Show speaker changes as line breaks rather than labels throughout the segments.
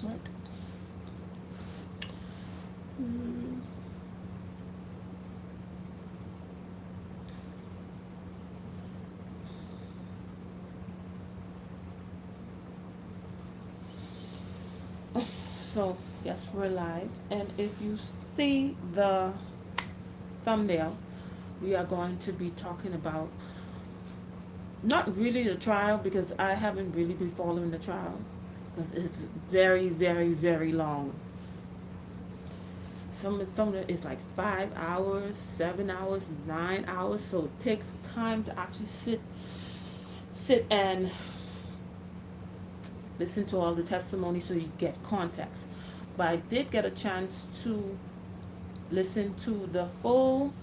Right. Mm. So yes, we're live, and if you see the thumbnail, we are going to be talking about not really the trial because I haven't really been following the trial because it's very, very, very long. Some of it is like 5 hours, 7 hours, 9 hours. So it takes time to actually sit and listen to all the testimony so you get context. But I did get a chance to listen to the full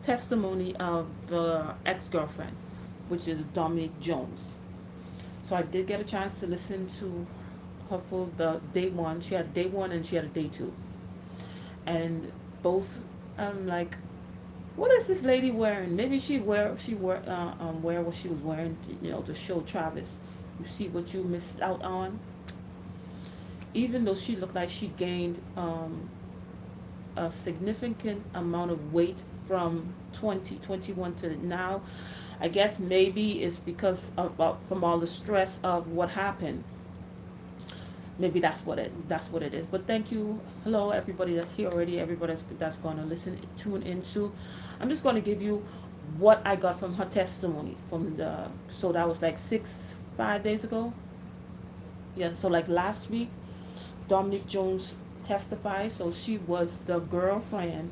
testimony of the ex-girlfriend, which is Dominique Jones. So I did get a chance to listen to her full the day one. She had day one and she had a day two, and both. I'm like, what is this lady wearing? Maybe wear what she was wearing, to show Travis. You see what you missed out on. Even though she looked like she gained a significant amount of weight from 2021 to now. I guess maybe it's because of from all the stress of what happened. Maybe that's what it is. But thank you, hello everybody that's here already, everybody that's going to tune into. I'm just going to give you what I got from her testimony from the. So that was like 5 days ago. Yeah. So like last week, Dominique Jones testified. So she was the girlfriend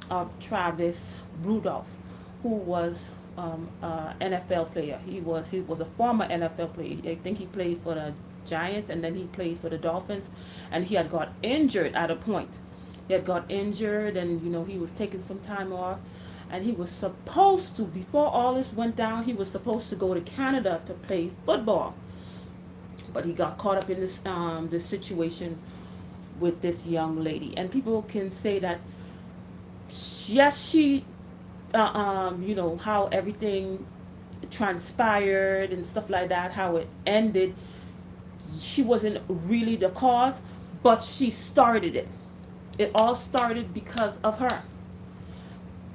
of Travis Rudolph, who was NFL player. He was a former NFL player. I think he played for the Giants and then he played for the Dolphins, and he had got injured at a point. He had got injured, and he was taking some time off, and he was supposed to, before all this went down, he was supposed to go to Canada to play football, but he got caught up in this situation with this young lady, and people can say that yes, she how everything transpired and stuff like that, how it ended. She wasn't really the cause, but she started it. It all started because of her.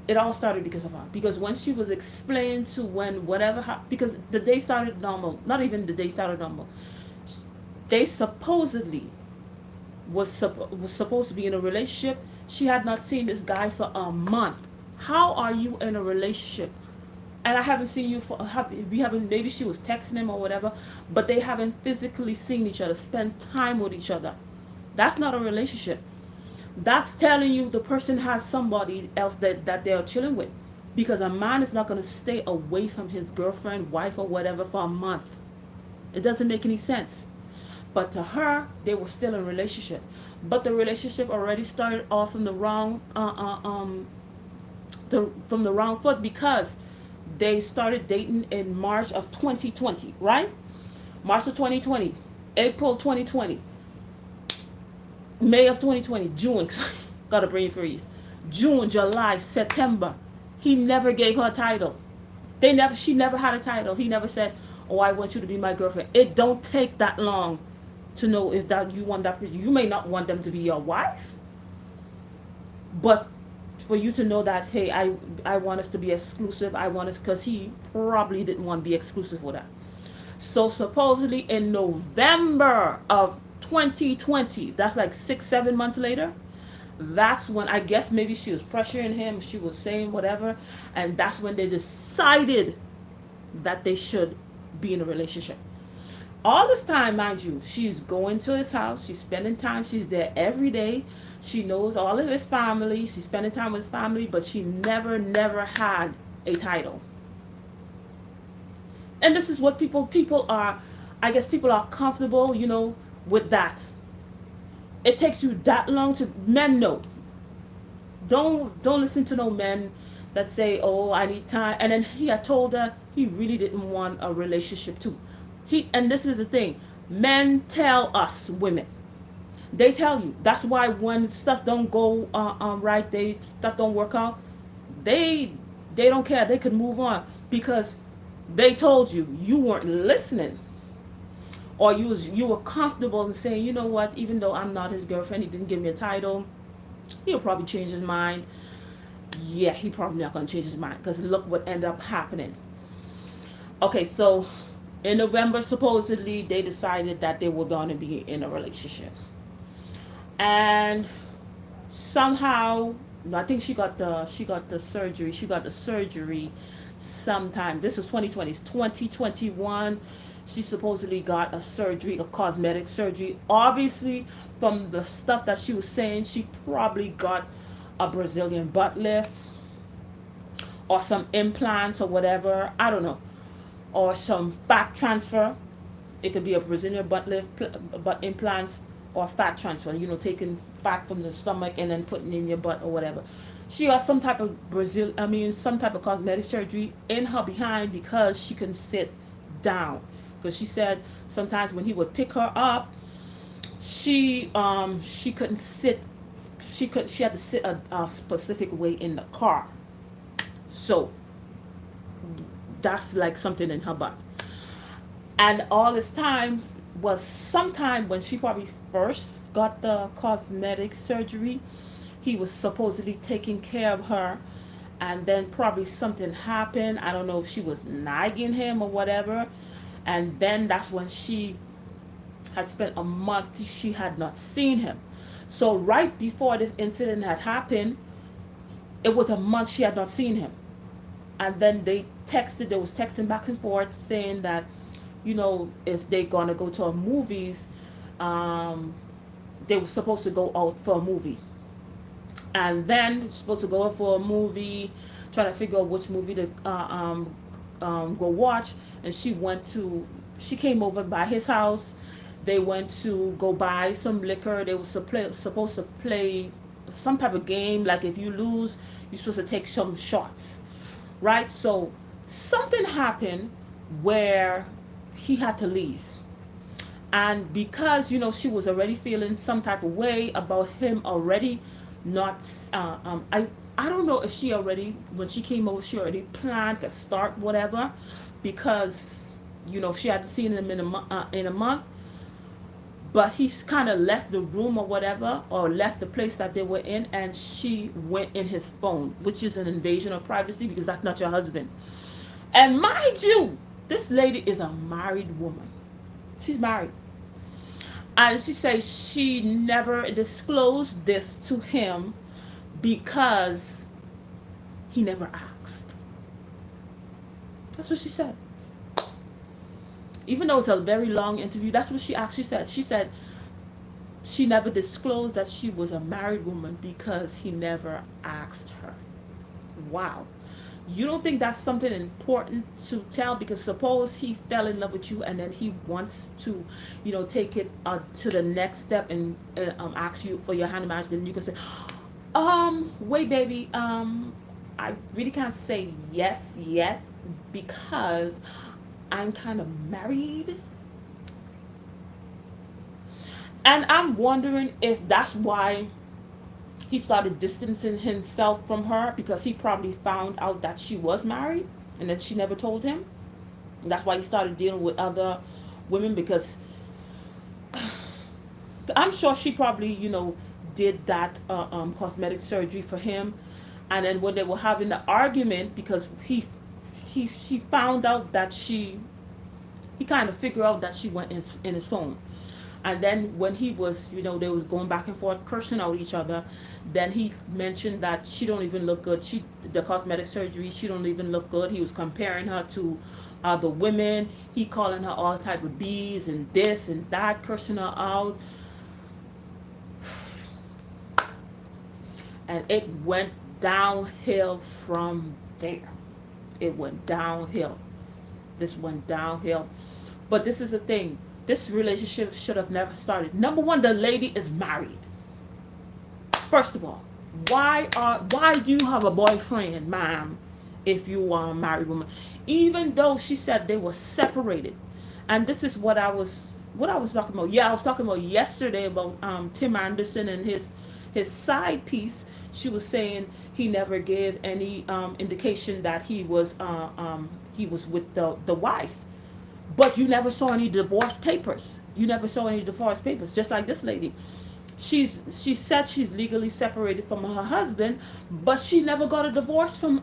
It all started because of her. Because when she was explained to when whatever, because the day started normal, not even the day started normal. They supposedly was supposed to be in a relationship. She had not seen this guy for a month. How are you in a relationship? And I haven't seen you we haven't, maybe she was texting him or whatever, but they haven't physically seen each other, spent time with each other. That's not a relationship. That's telling you the person has somebody else that they're chilling with. Because a man is not going to stay away from his girlfriend, wife, or whatever for a month. It doesn't make any sense. But to her, they were still in a relationship. But the relationship already started off from the wrong foot, because they started dating in March of 2020, right? March of 2020, April 2020, May of 2020, June, got a brain freeze. June, July, September. He never gave her a title. She never had a title. He never said, "Oh, I want you to be my girlfriend." It don't take that long to know if that you want that. You may not want them to be your wife, but for you to know that, hey, I want us to be exclusive. I want us, because he probably didn't want to be exclusive with that. So supposedly in November of 2020, that's like 6 7 months later, that's when I guess maybe she was pressuring him, she was saying whatever, and that's when they decided that they should be in a relationship. All this time, mind you, she's going to his house, she's spending time, she's there every day. She knows all of his family, she's spending time with his family, but she never had a title. And this is what people are, I guess people are comfortable, with that. It takes you that long to, men know. Don't listen to no men that say, "Oh, I need time." And then he had told her he really didn't want a relationship too. And this is the thing. Men tell us women. They tell you. That's why when stuff don't go right, stuff don't work out, they they don't care. They could move on because they told you, you weren't listening. or you were comfortable in saying, you know what, even though I'm not his girlfriend, he didn't give me a title, he'll probably change his mind. Yeah, he probably not gonna change his mind because look what ended up happening. Okay, so in November, supposedly they decided that they were gonna be in a relationship, and somehow I think she got the surgery. She got the surgery sometime. This was 2020. 2021. She supposedly got a surgery, a cosmetic surgery. Obviously, from the stuff that she was saying, she probably got a Brazilian butt lift or some implants or whatever. I don't know. Or some fat transfer. It could be a Brazilian butt lift, butt implants, or fat transfer. Taking fat from the stomach and then putting in your butt or whatever. She got some type of some type of cosmetic surgery in her behind because she couldn't sit down. Because she said sometimes when he would pick her up, she couldn't sit. She had to sit a specific way in the car. So that's like something in her butt. And all this time was sometime when she probably first got the cosmetic surgery. He was supposedly taking care of her, and then probably something happened. I don't know if she was nagging him or whatever. And then that's when she had spent a month she had not seen him. So right before this incident had happened, it was a month she had not seen him. And then they was texting back and forth saying that, if they're gonna go to a movies, um, they were supposed to go out for a movie. And then supposed to go out for a movie, trying to figure out which movie to go watch. And she came over by his house. They went to go buy some liquor. They were supposed to play some type of game. Like if you lose, you're supposed to take some shots, right? So something happened where he had to leave. And because, she was already feeling some type of way about him already, not, I don't know if she already, when she came over, she already planned to start whatever, because, she hadn't seen him in a month. But he's kind of left the room or whatever, or left the place that they were in, and she went in his phone, which is an invasion of privacy because that's not your husband. And mind you, this lady is a married woman. She's married. And she says she never disclosed this to him because he never asked. That's what she said. Even though it's a very long interview, that's what she actually said. She said she never disclosed that she was a married woman because he never asked her. Wow. You don't think that's something important to tell? Because suppose he fell in love with you and then he wants to, take it to the next step and ask you for your hand in marriage. Then you can say, wait, baby, I really can't say yes yet because I'm kind of married. And I'm wondering if that's why he started distancing himself from her, because he probably found out that she was married and that she never told him. And that's why he started dealing with other women, because I'm sure she probably, did that cosmetic surgery for him. And then when they were having the argument, because he found out that he kind of figured out that she went in his phone. And then when he was, they was going back and forth cursing out each other, then he mentioned that she don't even look good. The cosmetic surgery, she don't even look good. He was comparing her to the women. He calling her all type of B's and this and that, cursing her out. And it went downhill from there. It went downhill. This went downhill. But this is the thing. This relationship should have never started. Number one, the lady is married. First of all, why do you have a boyfriend, ma'am, if you are a married woman? Even though she said they were separated. And this is what I was talking about. Yeah, I was talking about yesterday about Tim Anderson and his side piece. She was saying he never gave any indication that he was with the wife. but you never saw any divorce papers. You never saw any divorce papers. Just like this lady, she said she's legally separated from her husband, but she never got a divorce from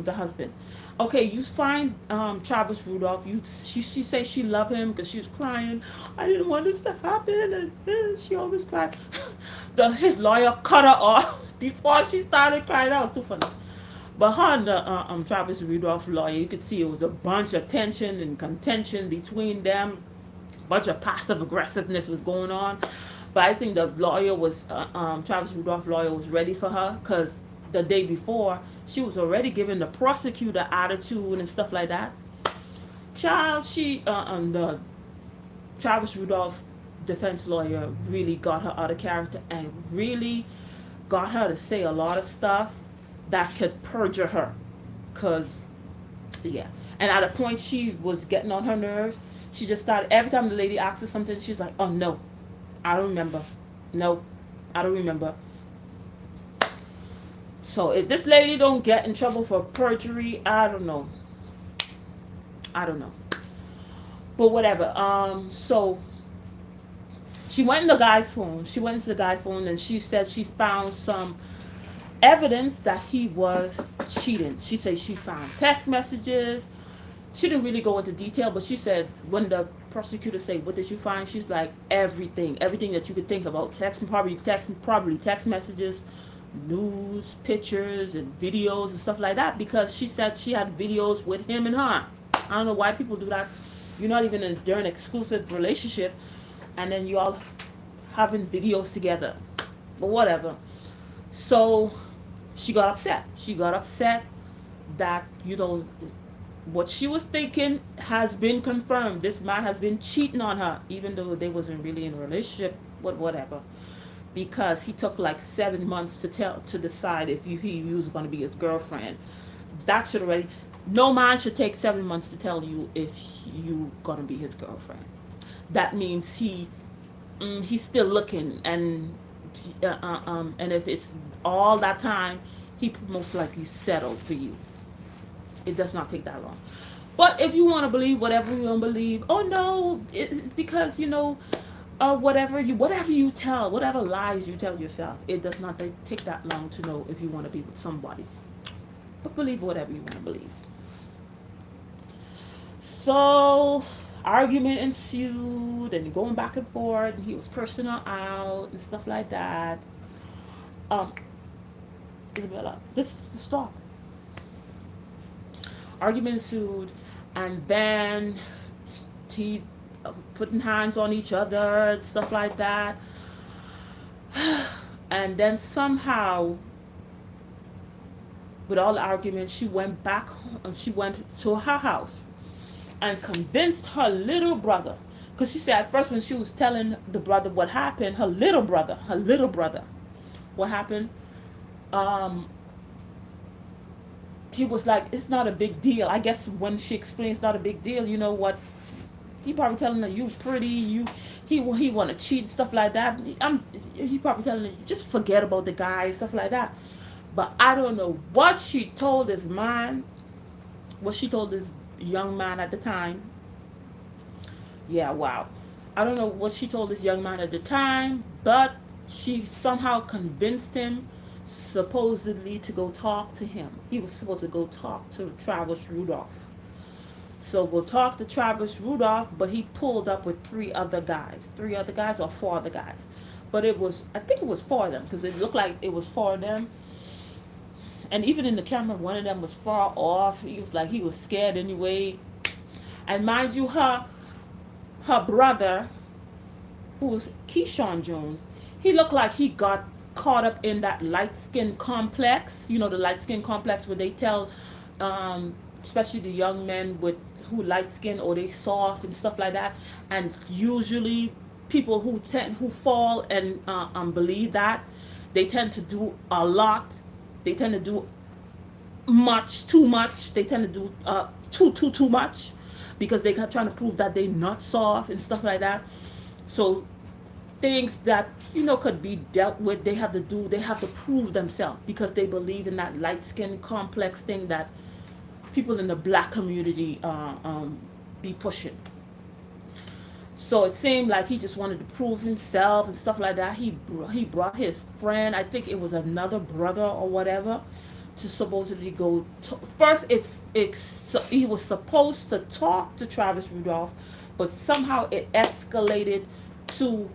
the husband. Okay, you find Travis Rudolph. She say she loved him because she was crying. I didn't want this to happen, and she always cried. His lawyer cut her off before she started crying. That was too funny. But her and the Travis Rudolph lawyer, you could see it was a bunch of tension and contention between them. Bunch of passive aggressiveness was going on. But I think the lawyer was, Travis Rudolph lawyer was ready for her because the day before, she was already giving the prosecutor attitude and stuff like that. Child, the Travis Rudolph defense lawyer really got her out of character and really got her to say a lot of stuff that could perjure her. Because, yeah. And at a point, she was getting on her nerves. She just started, every time the lady asked her something, she's like, oh, no, I don't remember. No, I don't remember. So if this lady don't get in trouble for perjury, I don't know. I don't know. But whatever. So she went in the guy's phone. She went into the guy's phone and she said she found some evidence that he was cheating. She said she found text messages. She didn't really go into detail, but she said when the prosecutor said, "What did you find?" She's like, everything that you could think about. Probably text messages, news, pictures, and videos and stuff like that. Because she said she had videos with him and her. I don't know why people do that. You're not even in during an exclusive relationship, and then you all having videos together. But whatever. So she got upset. She got upset that, what she was thinking has been confirmed. This man has been cheating on her, even though they wasn't really in a relationship, whatever. Because he took like 7 months to decide if he was going to be his girlfriend. That should already, no man should take 7 months to tell you if you going to be his girlfriend. That means he's still looking, and if it's all that time, he most likely settled for you. It does not take that long. But if you want to believe whatever you want to believe, oh no, it's because whatever you tell, whatever lies you tell yourself, it does not take that long to know if you want to be with somebody. But believe whatever you want to believe. So argument ensued and going back and forth, and he was cursing her out and stuff like that. Isabella, this stop. Argument ensued, and then he putting hands on each other and stuff like that. And then somehow, with all the arguments, she went back. She went to her house and convinced her little brother, because she said at first when she was telling the brother what happened, her little brother, what happened. He was like, it's not a big deal. I guess when she explains it's not a big deal, you know what? He probably telling her, you pretty, he want to cheat, stuff like that. He probably telling her, just forget about the guy, stuff like that. But I don't know what she told this man, what she told this young man at the time. Yeah, wow. I don't know what she told this young man at the time, but she somehow convinced him supposedly to go talk to him. He was supposed to go talk to Travis Rudolph. So go talk to Travis Rudolph, but he pulled up with 3 other guys or 4 other guys. But I think it was 4 of them, because it looked like it was 4 of them. And even in the camera, one of them was far off. He was like, he was scared anyway. And mind you, her brother, who was Keyshawn Jones, he looked like he got caught up in that light skin complex. The light skin complex where they tell, especially the young men who light skin or they soft and stuff like that. And usually people who fall and believe that, they tend to do a lot. They tend to do too much. They tend to do too much, because they're trying to prove that they're not soft and stuff like that. So things that could be dealt with, they have to prove themselves, because they believe in that light skin complex thing that people in the black community be pushing. So it seemed like he just wanted to prove himself and stuff like that. He brought his friend, I think it was another brother or whatever, to supposedly go to, first it's he was supposed to talk to Travis Rudolph, but somehow it escalated to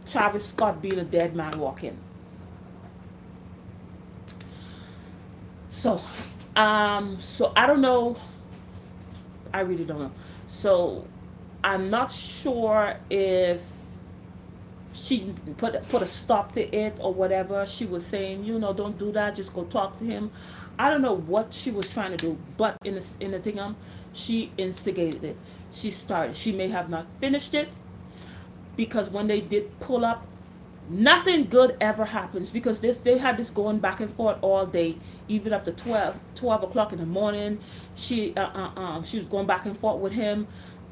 Travis Scott being a dead man walking. So so I don't know, I really don't know. So I'm not sure if she put a stop to it or whatever. She was saying, don't do that. Just go talk to him. I don't know what she was trying to do, but in the thing, she instigated it. She started. She may have not finished it because when they did pull up, nothing good ever happens because they had this going back and forth all day, even up to 12 o'clock in the morning. She was going back and forth with him,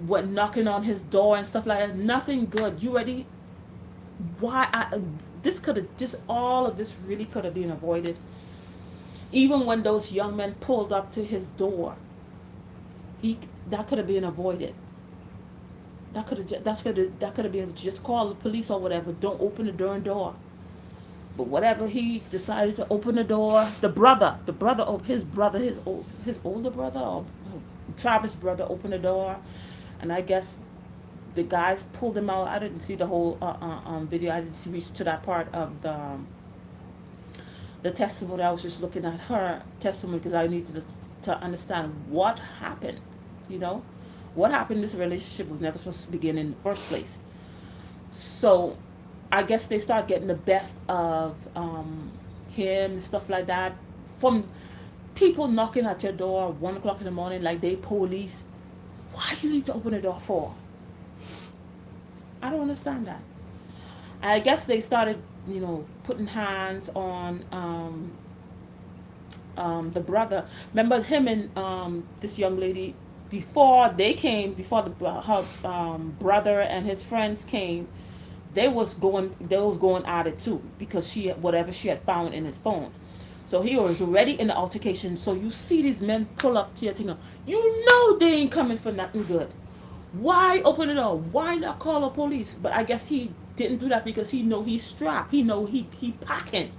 went knocking on his door and stuff like that. Nothing good. You ready? Why this could have just all of this really could have been avoided. Even when those young men pulled up to his door, he that could have been avoided. That could have been just call the police or whatever. Don't open the door. But whatever, he decided to open the door. The brother of his brother, his older brother or Travis' brother opened the door, and I guess the guys pulled him out. I didn't see the whole video. I didn't see reach to that part of the testimony. I was just looking at her testimony because I needed to understand what happened. You know, what happened. This relationship was never supposed to begin in the first place. So, I guess they start getting the best of him and stuff like that from people knocking at your door at 1 o'clock in the morning like they police. Why do you need to open the door for? I don't understand that. I guess they started, putting hands on the brother. Remember him and this young lady before they came, before her brother and his friends came. They was going at it too because whatever she had found in his phone. So he was already in the altercation. So you see these men pull up to your thing. You know they ain't coming for nothing good. Why open it up? Why not call the police? But I guess he didn't do that because he know he's strapped. He know he packing.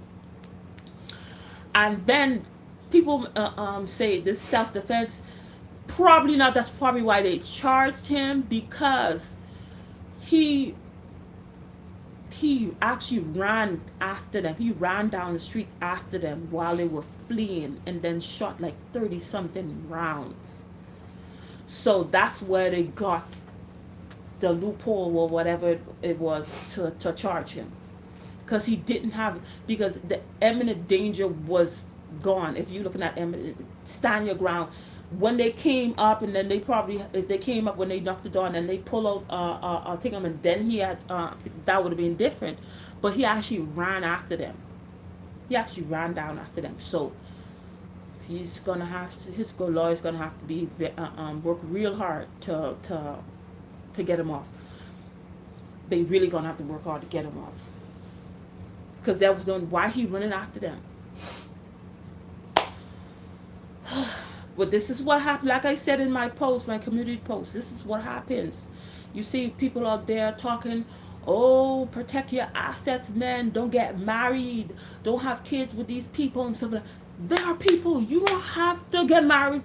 And then people say this self-defense. Probably not. That's probably why they charged him because he actually ran after them. He ran down the street after them while they were fleeing and then shot like 30 something rounds. So that's where they got the loophole or whatever it was to charge him. Because he didn't have, because the imminent danger was gone. If you're looking at imminent, stand your ground. When they came up, and then if they came up when they knocked the door, and then they pull out take him, and then he had, that would have been different. But he actually ran after them. He actually ran down after them. So he's gonna have to, his lawyer's gonna have to be work real hard to get him off. They really gonna have to work hard to get him off. Because that was done. Why he running after them? But this is what happened. Like I said in my post, my community post, this is what happens. You see people out there talking, oh, protect your assets, men. Don't get married. Don't have kids with these people and stuff like that. There are people, you don't have to get married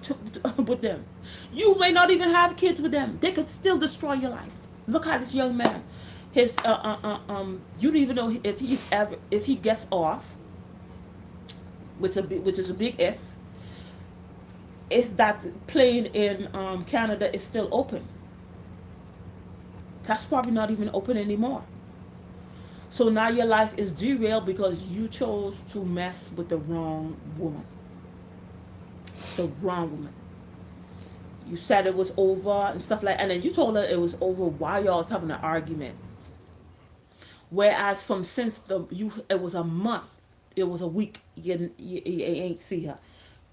with them. You may not even have kids with them. They could still destroy your life. Look at this young man. His you don't even know if he gets off, which is a big if that plane in Canada is still open. That's probably not even open anymore. So now your life is derailed because you chose to mess with the wrong woman. The wrong woman. You said it was over and stuff like that. And then you told her it was over while y'all was having an argument. Whereas it was a month, it was a week, you ain't see her.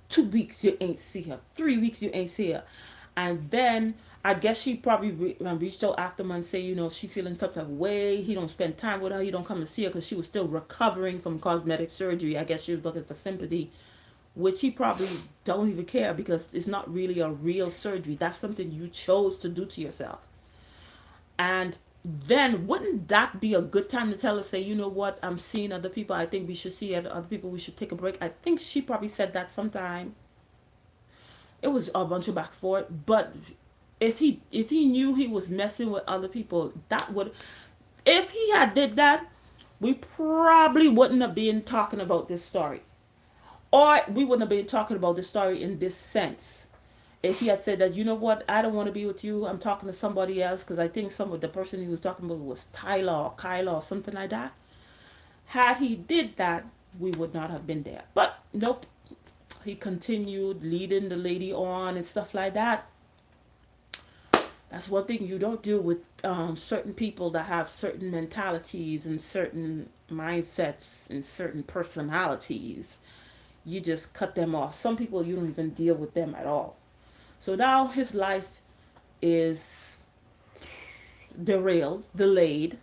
2 weeks, you ain't see her. 3 weeks, you ain't see her. And then I guess she probably reached out after him and say, she feeling some type of way. He don't spend time with her. He don't come to see her because she was still recovering from cosmetic surgery. I guess she was looking for sympathy which he probably don't even care because it's not really a real surgery. That's something you chose to do to yourself. And then wouldn't that be a good time to tell her, say, you know what, I'm seeing other people. I think we should see other people. We should take a break. I think she probably said that sometime. It was a bunch of back for it. But if he knew he was messing with other people, that would, if he had did that, we probably wouldn't have been talking about this story. Or we wouldn't have been talking about the story in this sense. If he had said that, you know what, I don't want to be with you, I'm talking to somebody else, because I think some of the person he was talking about was Tyler or Kyla or something like that. Had he did that, we would not have been there. But nope, he continued leading the lady on and stuff like that. That's one thing you don't do with certain people that have certain mentalities and certain mindsets and certain personalities. You just cut them off. Some people, you don't even deal with them at all. So now his life is derailed, delayed,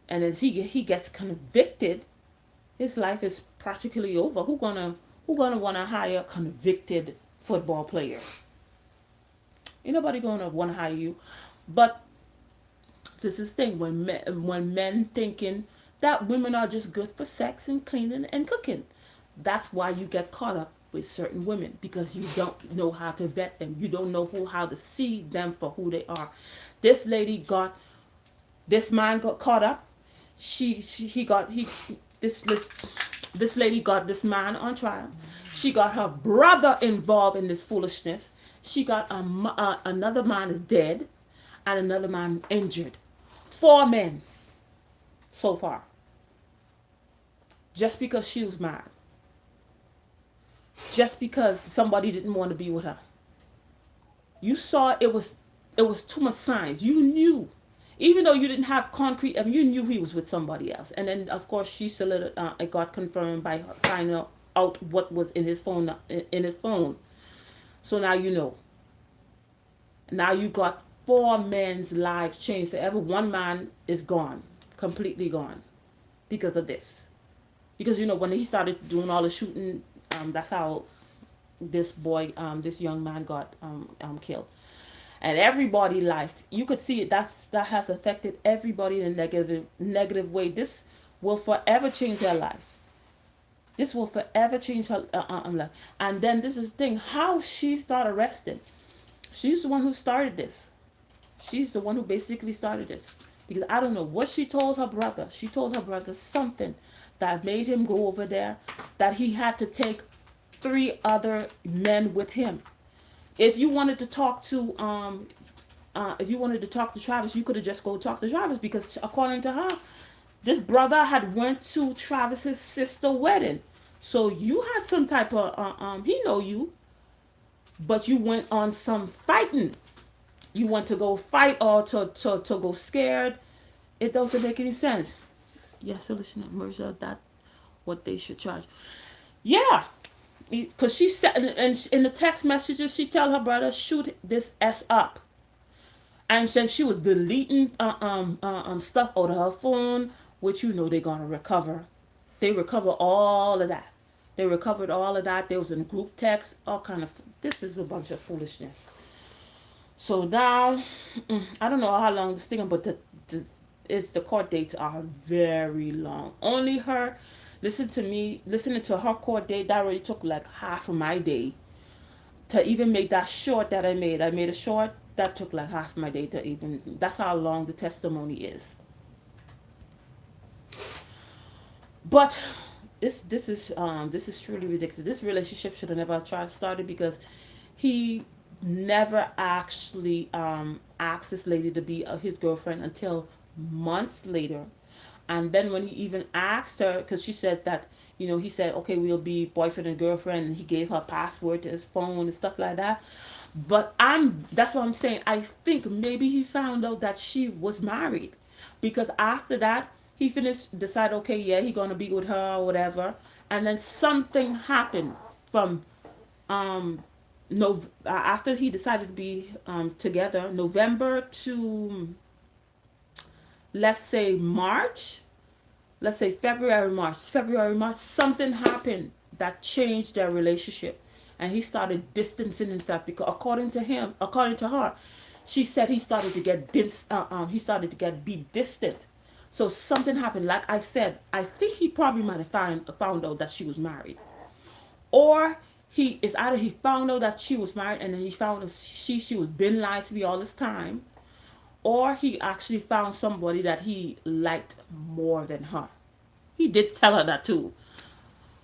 and if he gets convicted, his life is practically over. Who gonna want to hire a convicted football player? Ain't nobody gonna want to hire you. But this is the thing, when men thinking that women are just good for sex and cleaning and cooking, that's why you get caught up with certain women, because you don't know how to vet them. You don't know how to see them for who they are. This lady got, this man got caught up. She he got he this lady got this man on trial. She got her brother involved in this foolishness. She got another man is dead, and another man injured. 4 men so far, just because she was mad, just because somebody didn't want to be with her. You saw it was too much signs. You knew, even though you didn't have concrete, I mean, you knew he was with somebody else. And then of course she it got confirmed by finding out what was in his phone. So now you know. Now you got 4 men's lives changed forever. One man is gone, completely gone, because of this. Because when he started doing all the shooting, that's how this young man got killed. And everybody life, you could see it. That has affected everybody in a negative way. This will forever change their life. This will forever change her life. And then this is the thing, how she got arrested. She's the one who started this. She's the one who basically started this. Because I don't know what she told her brother. She told her brother something that made him go over there, that he had to take 3 other men with him. If you wanted to talk to Travis, you could have just go talk to Travis, because according to her, this brother had went to Travis's sister wedding. So you had some type of he know you, but you went on some fighting. You want to go fight or to go scared. It doesn't make any sense. Yes, solution of murder, that what they should charge. Yeah, because she said in the text messages, she tell her brother, shoot this S up. And then she was deleting stuff out of her phone, which they're gonna recover. They recover all of that. They recovered all of that. There was in group text, all kind of. This is a bunch of foolishness. So now, I don't know how long this thing, but the court dates are very long. Only her, listening to her court date, that already took like half of my day to even make that short that I made. I made a short that took like half of my day to even. That's how long the testimony is. But this is truly ridiculous. This relationship should have never started, because he never actually asked this lady to be his girlfriend until months later. And then when he even asked her, because she said that, he said, okay, we'll be boyfriend and girlfriend, and he gave her password to his phone and stuff like that. But that's what I'm saying. I think maybe he found out that she was married, because after that, he decided, okay, yeah, he gonna be with her or whatever. And then something happened from after he decided to be together, November to, let's say March, let's say February, March, something happened that changed their relationship, and he started distancing himself because according to her, she said he started to get he started to get be distant. So something happened. Like I said, I think he probably might have found out that she was married, or he is either he found out that she was married and then he found out she was been lied to me all this time, or he actually found somebody that he liked more than her. He did tell her that too.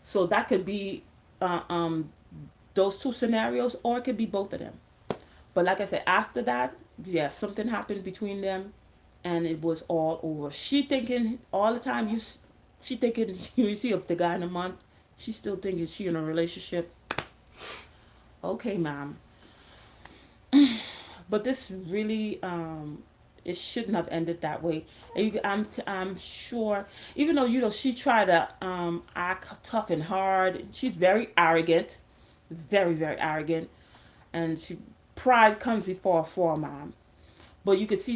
So that could be uh, um, those two scenarios, or it could be both of them. But like I said, after that, yeah, something happened between them, and it was all over. She thinking all the time she thinking you see up the guy in a month. She's still thinking she in a relationship. Okay, ma'am. But this really it shouldn't have ended that way. And I'm sure, even though she tried to act tough and hard, she's very arrogant, very very arrogant, and she pride comes before a fall, mom. But you can see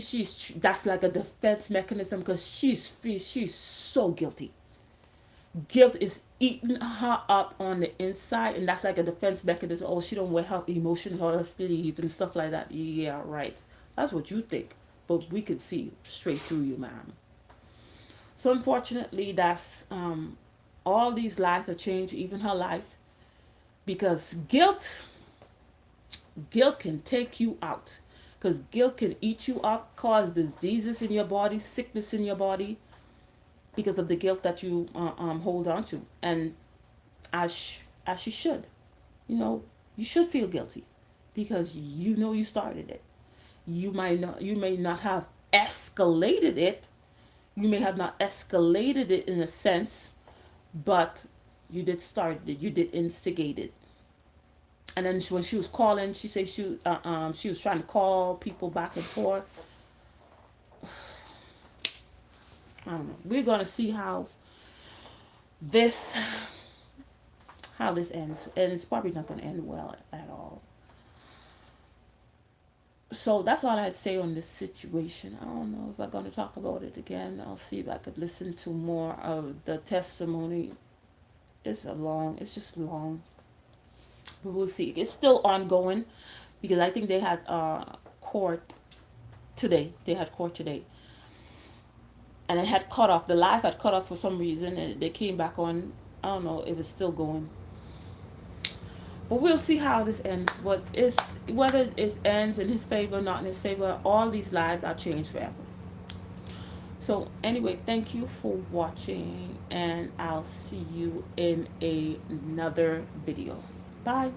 that's like a defense mechanism because she's so guilty. Guilt is eating her up on the inside, and that's like a defense mechanism. Oh, she don't wear her emotions on her sleeve and stuff like that. Yeah, right. That's what you think, but we could see straight through you, ma'am. So unfortunately, that's all these lives have changed, even her life, because guilt can take you out. Because guilt can eat you up, cause diseases in your body, sickness in your body, because of the guilt that you hold on to. And as you should, you know, you should feel guilty because you started it. You may not have escalated it. You may have not escalated it in a sense, but you did start it. You did instigate it. And then when she was calling, she said she was trying to call people back and forth. I don't know. We're gonna see this how this ends, and it's probably not gonna end well at all. So that's all I'd say on this situation. I don't know if I'm gonna talk about it again. I'll see if I could listen to more of the testimony. It's just long, but we'll see. It's still ongoing because I think they had court today. They had court today, and it had cut off. The live had cut off for some reason, and they came back on. I don't know if it's still going, but we'll see how this ends. Whether it ends in his favor, not in his favor. All these lives are changed forever. So anyway, thank you for watching, and I'll see you in another video. Bye.